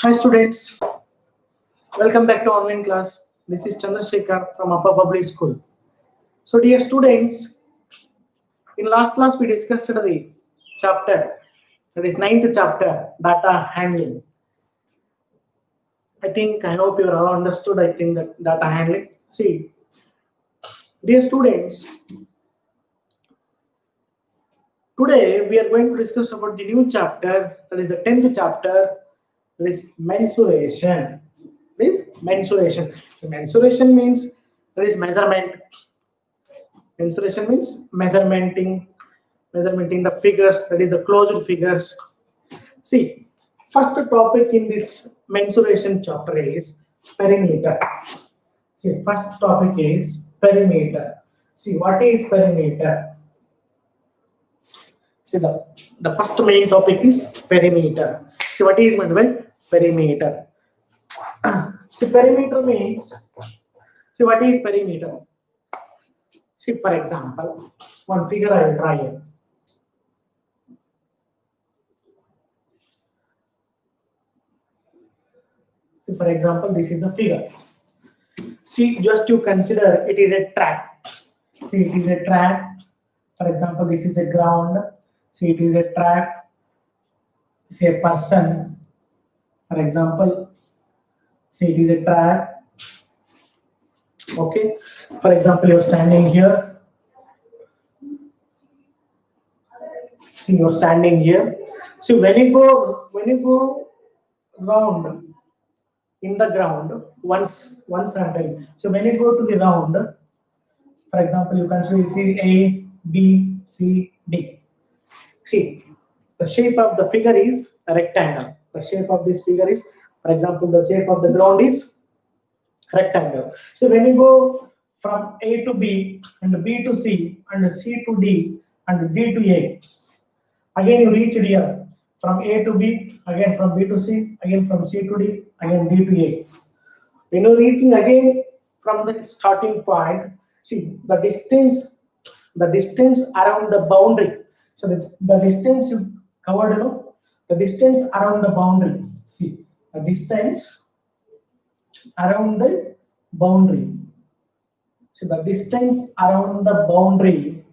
Hi students, welcome back to online class. This is Chandrasekhar from Upper Public School. So dear students, in last class we discussed the chapter, that is ninth chapter, data handling. I hope you all understood, that data handling. See, dear students, today we are going to discuss about the new chapter, that is the 10th chapter, that is mensuration. Mensuration. So mensuration means there is measurement. Mensuration means measurementing the figures, that is the closed figures. See, first topic in this mensuration chapter is perimeter. See, first topic is perimeter. See, what is perimeter? See, the first main topic is perimeter. See, what is meant by perimeter? See, perimeter means, see, what is perimeter? See, for example, one figure I will draw here. See, for example, this is the figure. See, just to consider it is a track. See, it is a track. For example, this is a ground. See, it is a track. See, a person. For example, see, it is a track. Okay. For example, you're standing here. See, you're standing here. See, when you go round in the ground, once I'm telling. So when you go to the round, for example, you consider see A, B, C, D. See, the shape of the figure is a rectangle. The shape of this figure is, for example, the shape of the ground is rectangle. So when you go from A to B and B to C and C to D and D to A, again you reach here from A to B, again from B to C, again from C to D, again D to A. When you're reaching again from the starting point, see the distance around the boundary. So the distance you covered, the distance around the boundary. See the distance around the boundary. So the distance around the boundary.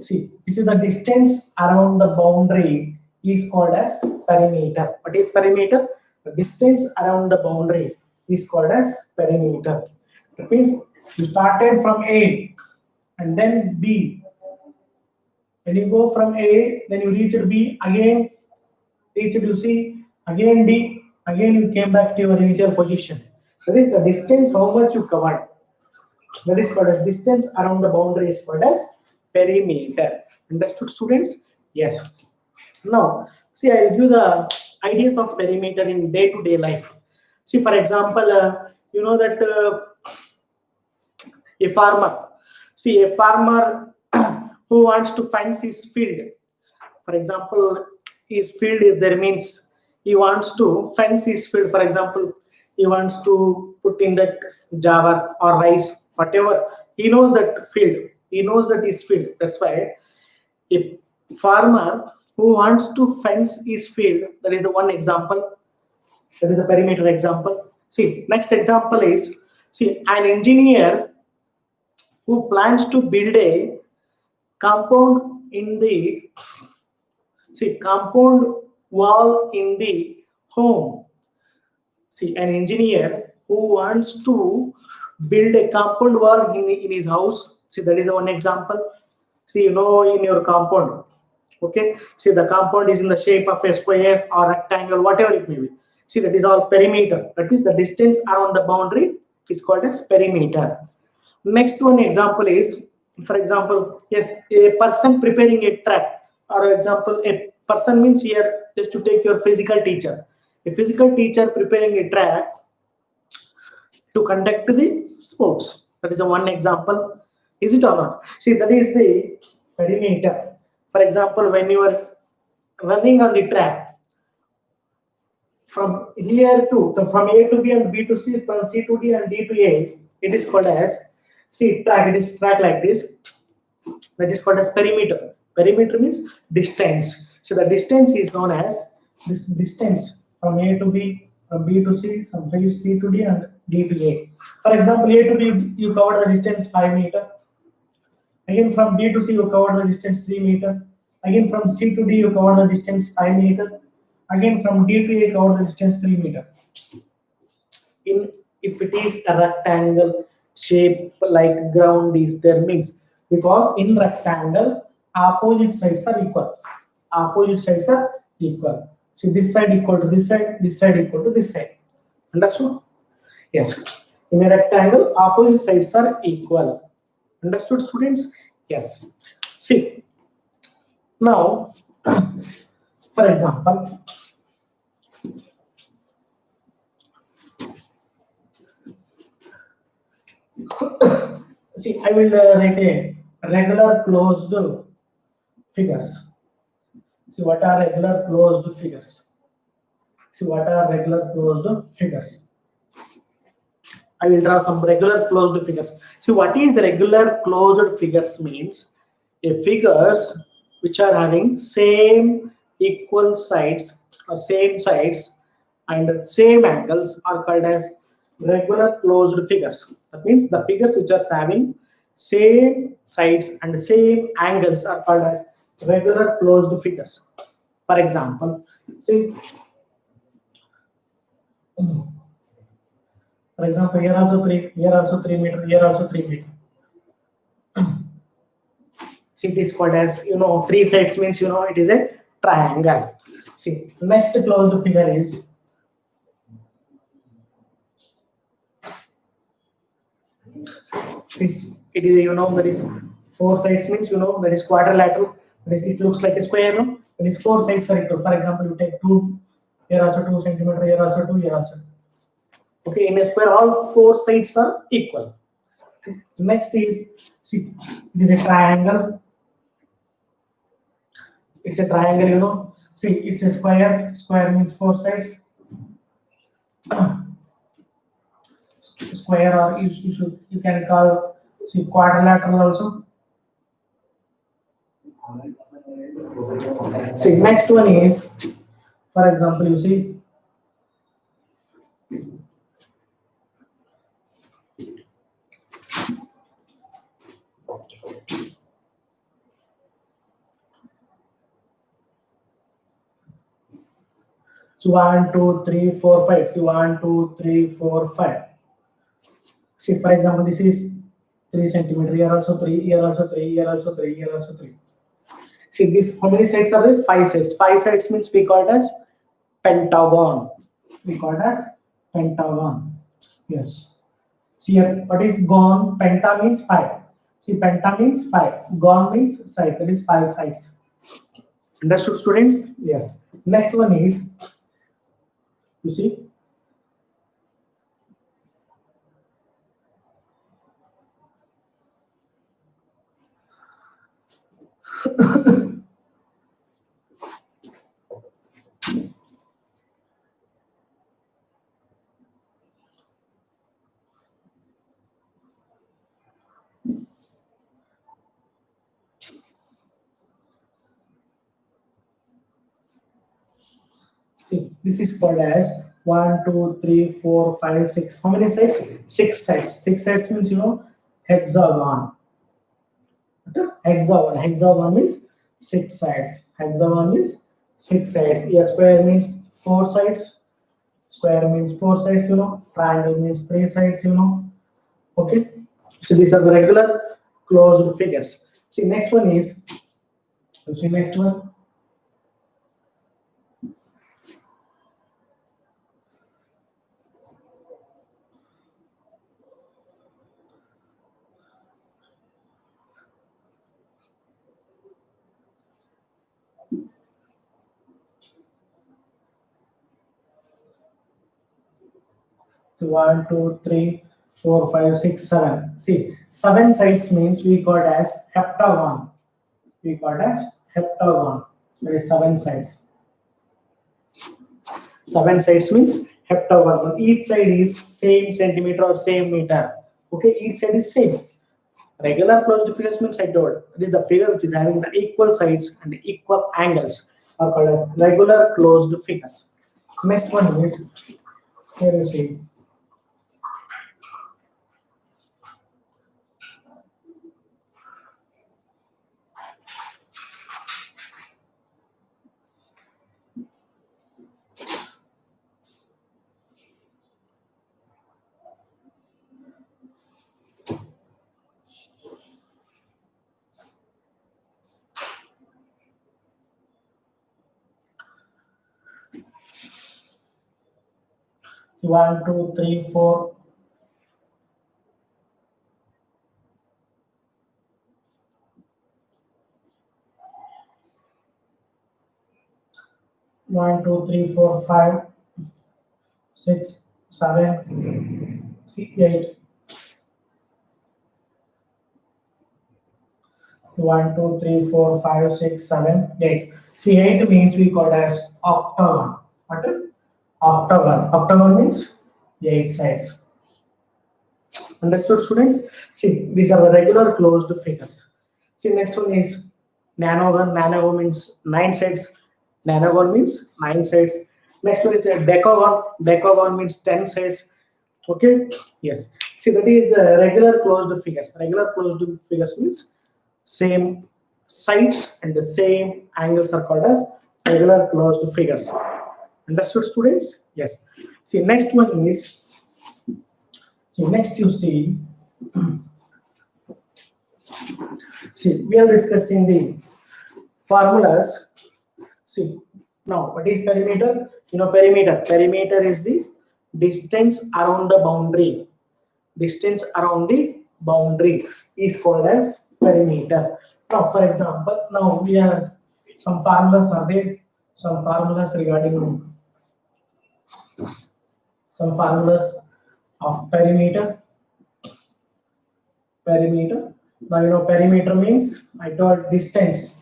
See, this is the distance around the boundary is called as perimeter. What is perimeter? The distance around the boundary is called as perimeter. That means you started from A and then B. When you go from A, then you reached B, again reached you C, again D, again you came back to your initial position. That is the distance how much you covered. That is called as distance around the boundary is called as perimeter. Understood, students? Yes. Now, see, I'll give the ideas of perimeter in day-to-day life. See, for example, you know that a farmer. See, a farmer who wants to fence his field. For example, his field is there means he wants to fence his field. For example, he wants to put in that jawar or rice, whatever. He knows that field. He knows that his field. That's why a farmer who wants to fence his field, that is the one example. That is the perimeter example. See, next example is, see, an engineer who plans to build a compound in the, see, compound wall in the home. See, an engineer who wants to build a compound wall in his house. See, that is one example. See, in your compound. Okay. See, the compound is in the shape of a square or rectangle, whatever it may be. See, that is all perimeter. That is the distance around the boundary is called as perimeter. Next one example is, for example, yes, a person preparing a track. Or example, a person means here just to take your physical teacher. A physical teacher preparing a track to conduct the sports. That is a one example. Is it or not? See, that is the perimeter. For example, when you are running on the track from here to from A to B and B to C, from C to D and D to A, it is called as, see, track. It is track like this. That is called as perimeter. Perimeter means distance. So the distance is known as this distance from A to B, From B to C, some values C to D and D to A. For example, A to B, you cover the distance 5 meter. Again, from B to C, you cover the distance 3 meter. Again, from C to D, you cover the distance 5 meter. Again, from D to A, cover the distance 3 meter. In if it is a rectangle shape like ground is there means, because in rectangle opposite sides are equal. Opposite sides are equal. See, this side equal to this side equal to this side. Understood? Yes. In a rectangle, opposite sides are equal. Understood, students? Yes. See, now, for example, see, I will write a regular closed figures. See, what are regular closed figures? See, what are regular closed figures? I will draw some regular closed figures. See, what is the regular closed figures means? A figures which are having same equal sides or same sides and same angles are called as regular closed figures. That means the figures which are having same sides and same angles are called as regular closed figures. For example, see, for example, here also 3, here also 3 meter, here also 3 meter. See, it is called as, three sides means, it is a triangle. See, next closed figure is this. It is, there is 4 sides means, there is quadrilateral. That is, it looks like a square. No? There is 4 sides are equal. For example, you take 2, here also 2 centimeter, here also 2, here also 2. Okay, in a square, all 4 sides are equal. Next is, see, it is a triangle. It's a triangle, See, it's a square. Square means 4 sides. Square, or you can call, see, quadrilateral also. See, next one is, for example, you see, so 1, 2, 3, 4, 5. So 1, 2, 3, 4, 5. See, for example, this is 3 centimeter. Here also 3. Here also 3. Here also 3. Here also 3. See, this, how many sides are there? 5 sides. 5 sides means we call it as pentagon. We call it as pentagon. Yes. See here, what is gon? Penta means 5. See, penta means 5. Gon means side. That is 5 sides. Understood, students? Yes. Next one is, you see, see, this is called as 1, 2, 3, 4, 5, 6. How many sides? 6 sides. 6 sides means, hexagon. Hexagon. Hexagon means 6 sides. Hexagon means 6 sides. A square means 4 sides. Square means 4 sides, Triangle means 3 sides, Okay. So these are the regular closed figures. See, next one is, you see next one. So 1, 2, 3, 4, 5, 6, 7. See, 7 sides means we call it as heptagon. We call it as heptagon. There is 7 sides. 7 sides means heptagon. Each side is same centimeter or same meter. Okay, each side is same. Regular closed figures means I told. It is the figure which is having the equal sides and equal angles are called as regular closed figures. Next one is, Here you see. So 1, 2, 3, 4. 1, 2, 3, 4, 5, 6, 7, 8. 1, 2, 3, 4, 5, 6, 7, 8. See, 8 means we call as octagon. What is octagon? Octagon means 8 sides. Understood, students? See, these are the regular closed figures. See, next one is nanogon. Nanogon means 9 sides. Nanogon means 9 sides. Next one is a decagon. Decagon means 10 sides. Okay? Yes. See, that is the regular closed figures. Regular closed figures means same sides and the same angles are called as regular closed figures. Understood, students? Yes. See, next one is, so next you see, see, we are discussing the formulas. See, now what is perimeter? You know, perimeter is the distance around the boundary. Distance around the boundary is called as perimeter. Now, for example, now we have some formulas are there. Some formulas regarding some formulas of perimeter. Perimeter. Now you know perimeter means I told distance.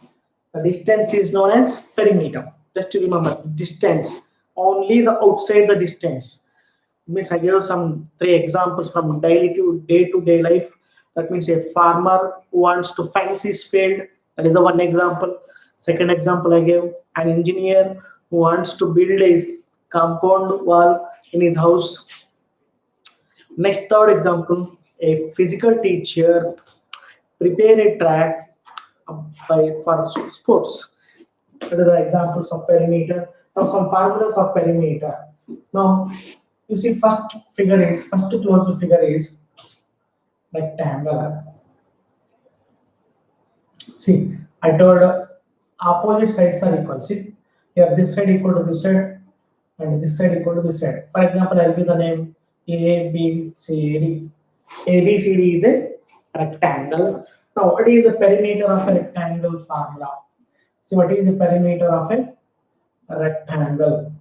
The distance is known as perimeter. Just to remember, distance. Only the outside the distance. Means I gave some 3 examples from daily to day life. That means a farmer who wants to fence his field. That is the one example. Second example I gave, an engineer who wants to build his compound wall in his house. Next, third example, a physical teacher prepare a track for sports. That are the examples of perimeter. Now some formulas of perimeter. Now you see first closed figure is rectangle. See, I told opposite sides are equal. See, here this side equal to this side and this side equal to this side. For example, I'll give the name A, B, C, D. A, B, C, D is a rectangle. Now, what is the perimeter of a rectangle formula? See, what is the perimeter of a rectangle?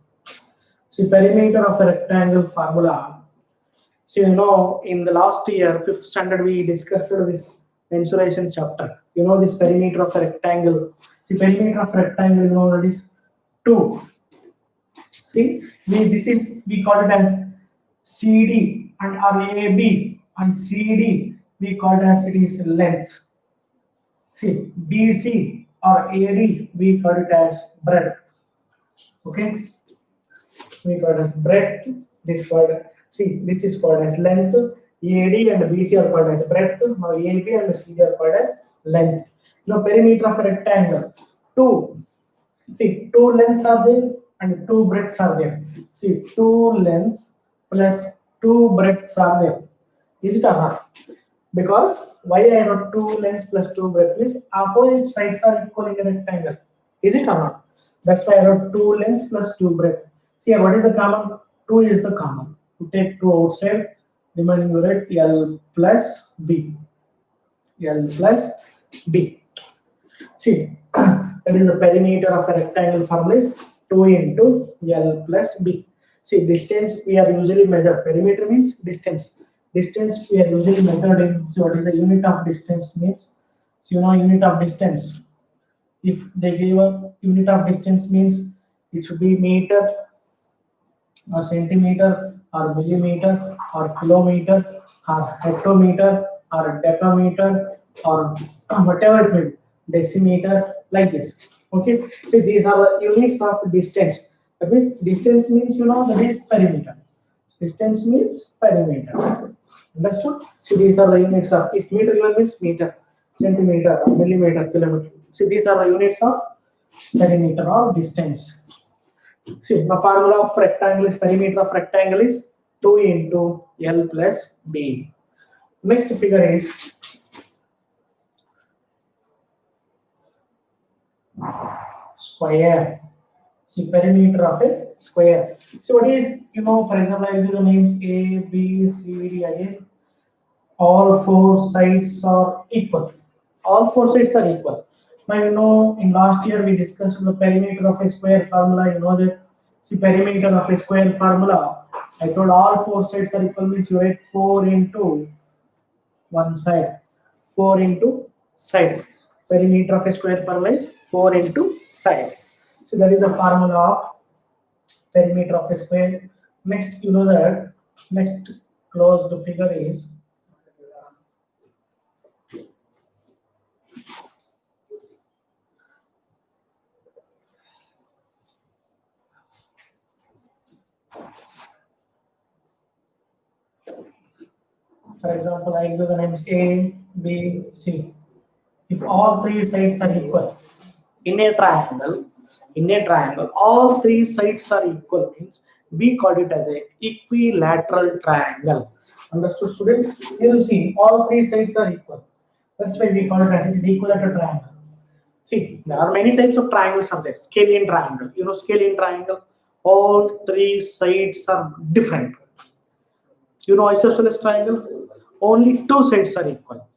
See, perimeter of a rectangle formula. So, you know, in the last year, 5th standard, we discussed this mensuration chapter. You know, this perimeter of a rectangle. See, perimeter of a rectangle, you know, that is 2. See, we call it as CD and our AB and CD, we call it as it is length. See, BC or AD, we call it as breadth. Okay, we call it as breadth. This called, see, this is called as length. AD and BC are called as breadth. Now AB and CD are called as length. Now perimeter of a rectangle. 2. See, 2 lengths are there and 2 breadths are there. See, 2 lengths plus 2 breadths are there. Is it or not? Because why I wrote 2 lengths plus 2 breadths means opposite sides are equal in a rectangle. Is it or not? That's why I wrote 2 lengths plus 2 breadths. See, what is the common? 2 is the common. You take 2 outside, remaining you write L plus B. L plus B. See, that is the perimeter of a rectangle formula is 2 into L plus B. See, distance we are usually measure. Perimeter means distance. Distance we are usually measured in. So, what is the unit of distance means? So, you know, unit of distance. If they give a unit of distance means it should be meter or centimeter or millimeter or kilometer or hectometer or decameter or whatever it may be, decimeter, like this. Okay, so these are the units of distance. That means distance means, you know, that is perimeter. Distance means perimeter. Understood? See, these are the units of, if meter given means meter, centimeter, millimeter, kilometer. See, these are the units of perimeter or distance. See, the formula of rectangle is, perimeter of rectangle is 2 into L plus B. Next figure is square. See, perimeter of a square. So what is, for example, I give the names A, B, C, D, I. All four sides are equal. All four sides are equal. Now in last year we discussed the perimeter of a square formula. You know that the perimeter of a square formula. I told all four sides are equal means you write 4 into one side. 4 into side. Perimeter of a square formula is 4 into side. So that is the formula of perimeter of a square. Next, you know that next closed figure is, for example, I give the names A, B, C. If all three sides are equal in a triangle, all three sides are equal means we call it as a equilateral triangle. Understood, students? Here you see all three sides are equal. That's why we call it as it is equilateral triangle. See, there are many types of triangles are there. Scalene triangle. You know scalene triangle. All three sides are different. You know isosceles triangle. Only two sides are equal.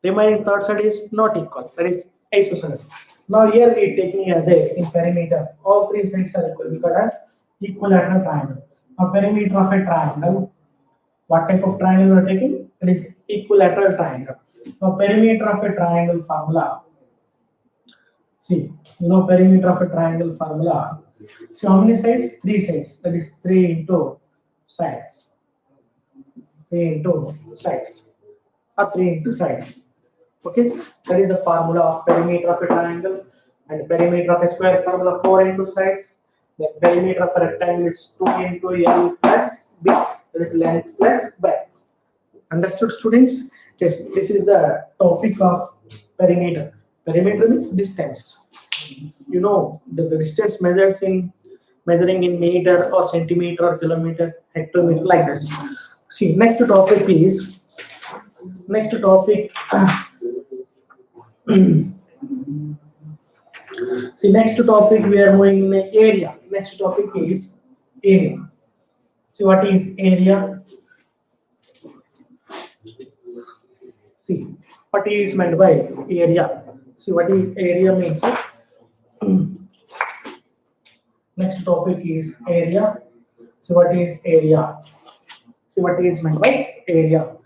Remaining third side is not equal. That is isosceles. Now here we are taking as a in perimeter. All three sides are equal because as equilateral triangle. Now perimeter of a triangle. What type of triangle we are taking? It is equilateral triangle. Now perimeter of a triangle formula. See, perimeter of a triangle formula. So how many sides? Three sides. That is 3 into sides. 3 into sides. Or 3 into sides. Okay, that is the formula of perimeter of a triangle, and perimeter of a square formula 4 into sides. The perimeter of a rectangle is 2 into L plus B. That is length plus breadth. Understood, students? Yes, this is the topic of perimeter. Perimeter means distance. The distance measuring in meter or centimeter or kilometer, hectometer, like that. See, next topic. See, next topic we are moving in area. Next topic is area. See, what is area? See, what is meant by area? See, what is area means? Next topic is area. So, what is area? See, what is meant by area?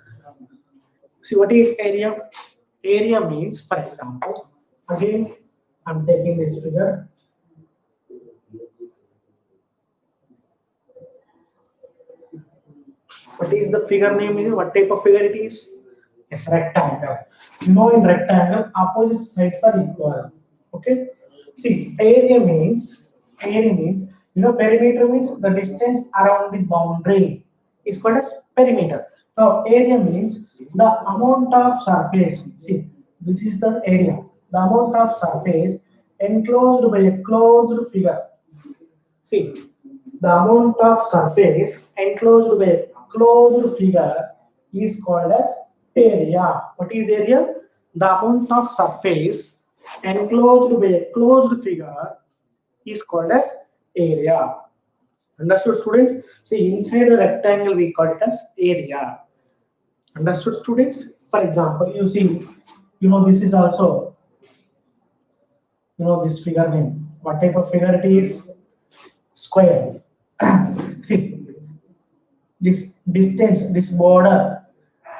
See, what is area? Area means, for example, again, I'm taking this figure. What is the figure name? What type of figure it is? It's rectangle. In rectangle, opposite sides are equal. Okay. See, perimeter means the distance around the boundary is called as perimeter. Now, area means the amount of surface. See, this is the area. The amount of surface enclosed by a closed figure. See, the amount of surface enclosed by a closed figure is called as area. What is area? The amount of surface enclosed by a closed figure is called as area. Understood, students? See, inside the rectangle we call it as area. Understood, students? For example, you see, this is also, this figure name. What type of figure it is? Square. See, this distance, this border,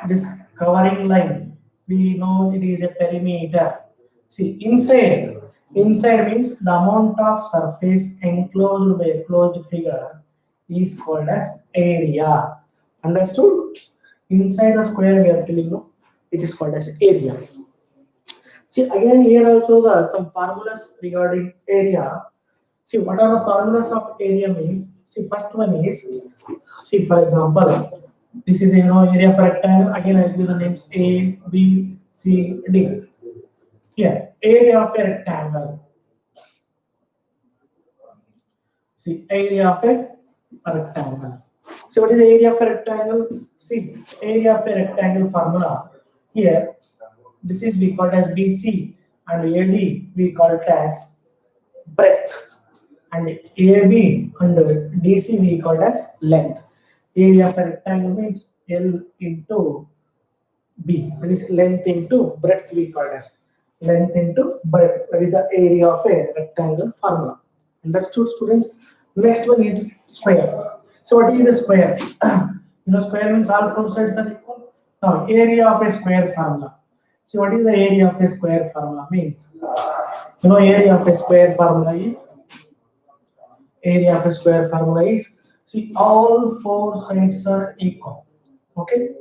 this covering line, we know it is a perimeter. See, inside means the amount of surface enclosed by a closed figure is called as area. Understood? Inside the square we are telling you it is called as area. See, again here also some formulas regarding area. See, what are the formulas of area means? See, first one is, see, for example, this is area of a rectangle. Again, I'll give the names A, B, C, D. Here, area of a rectangle. See, area of a rectangle. So, what is the area of a rectangle? See, area of a rectangle formula. Here, this is we call as BC and AD we call it as breadth, and AB and DC we call as length. Area of a rectangle means L into B, that is length into breadth we call as length into breadth. That is the area of a rectangle formula. Understood, students? Next one is square. So what is a square? Square means all four sides are equal. Now area of a square formula. So what is the area of a square formula? Means area of a square formula is see all four sides are equal. Okay.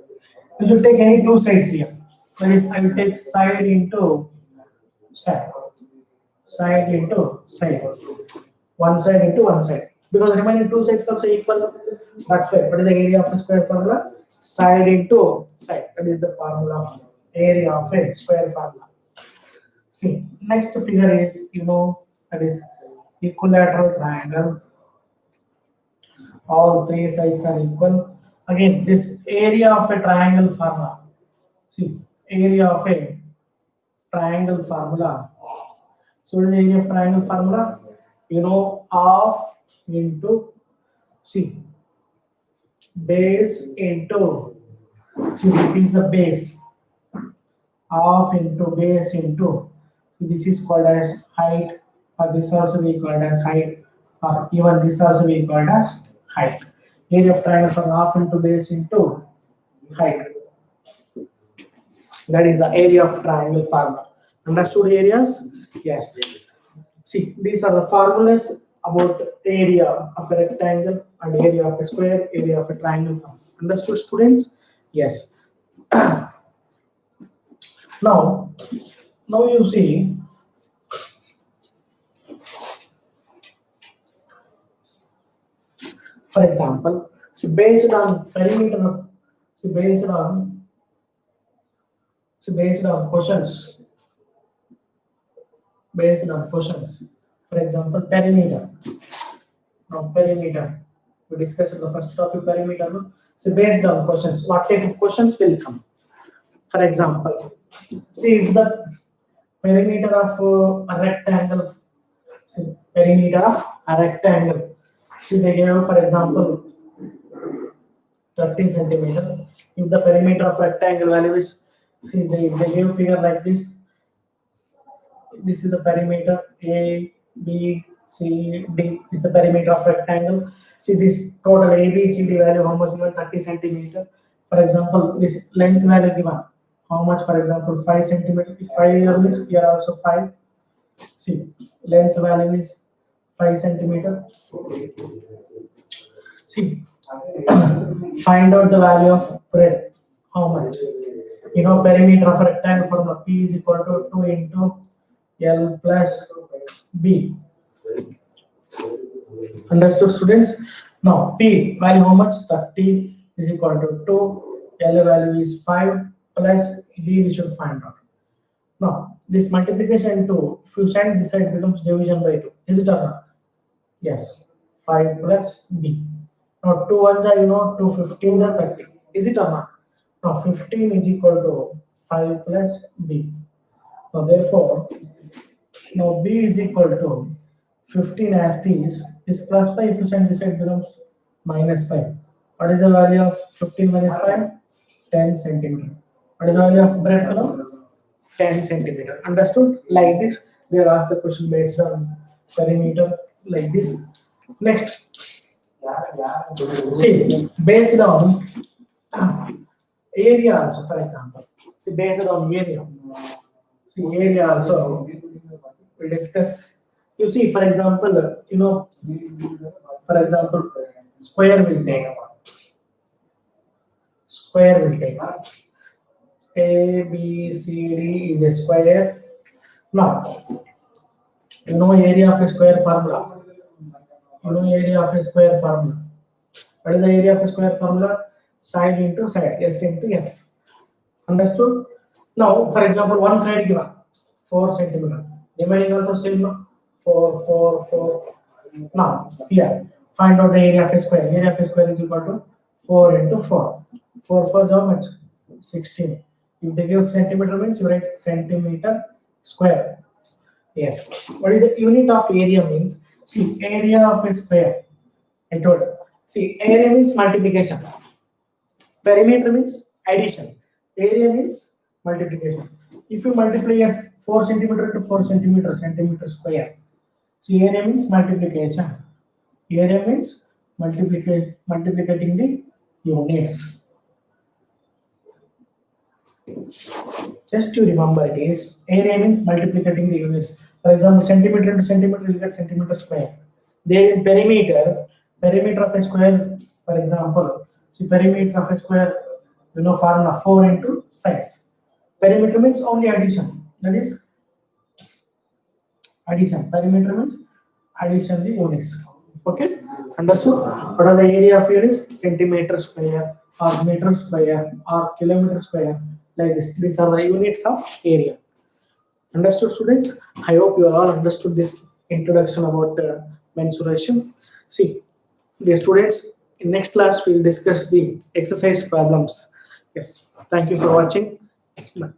You should take any two sides here. That is, I will take side into side, side into side, one side into one side, because remaining two sides also equal. That's why. What is the area of a square formula? Side into side. That is the formula of area of a square formula. See, next figure is that is equilateral triangle. All three sides are equal. Again, this area of a triangle formula. See, area of a triangle formula. So, the area of triangle formula, half into, see, base into, see, this is the base, half into base into, this is called as height, or this also we called as height, or even this also we called as height. Area of triangle from half into base into height. That is the area of triangle formula. Understood areas? Yes. See, these are the formulas about area of a rectangle and area of a square, area of a triangle. Understood, students? Yes. Now you see, for example, see based on perimeter, based on questions. Based on questions. For example, perimeter. Now, perimeter. We discussed in the first topic, perimeter. No? So, based on questions, what type of questions will come? For example, see if the perimeter of a rectangle, see, perimeter of a rectangle. See, they gave, for example, 30 centimeter. If the perimeter of rectangle value is, see, they gave figure like this. This is the perimeter A, B, C, D. This is the perimeter of rectangle. See this total A, B, C, D value, how much given? 30 centimeter. For example, this length value given. How much? For example, 5 centimeter. If 5 here means here also 5. See, length value is 5 centimeter. See, find out the value of breadth. How much? Perimeter of a rectangle formula P is equal to 2 into L plus B. Understood, students? Now, P value how much? 30 is equal to 2. L value is 5 plus B we should find out. Now, this multiplication 2, if you send this side becomes division by 2. Is it or not? Yes. 5 plus B. Now, 2 ones are, 2 15 are 30. Is it or not? Now, 15 is equal to 5 plus B. Now, therefore, now B is equal to 15 as T is plus 5. If you send this side becomes minus 5. What is the value of 15 minus 5? 10 centimeter. What is the value of breadth now? 10 centimeter. Understood? Like this, they are asked the question based on perimeter like this. Next, see, based on area also, for example. See, based on area. See, area also we discuss. You see, for example, for example, square will take. A, B, C, D is a square. Now, area of a square formula. You know area of a square formula. What is the area of a square formula? Side into side, S into S. Understood? Now, for example, one side given 4 centimeter. Remaining also same, no? 4, 4, 4. Now, here, find out the area of a square. Area of a square is equal to 4 into 4. 4 for how much? 16. If they give centimeter means you write centimeter square. Yes. What is the unit of area means? See, area of a square. I told you. See, area means multiplication. Perimeter means addition. Area means multiplication. If you multiply as 4 centimeter to 4 centimeter, centimeter square. See, area means multiplication. Area means multiplicating the units. Just to remember it is area means multiplicating the units. For example, centimeter to centimeter you get centimeter square. There in perimeter of a square, for example, see perimeter of a square, you know formula 4 into size. Perimeter means only addition. That is addition. Perimeter means addition the units. Okay, understood? What are the area of units? Centimeter square or meter square or kilometer square, like this. These are the units of area. Understood, students? I hope you all understood this introduction about mensuration. See, dear students, in next class we'll discuss the exercise problems. Yes, thank you for watching. Bye.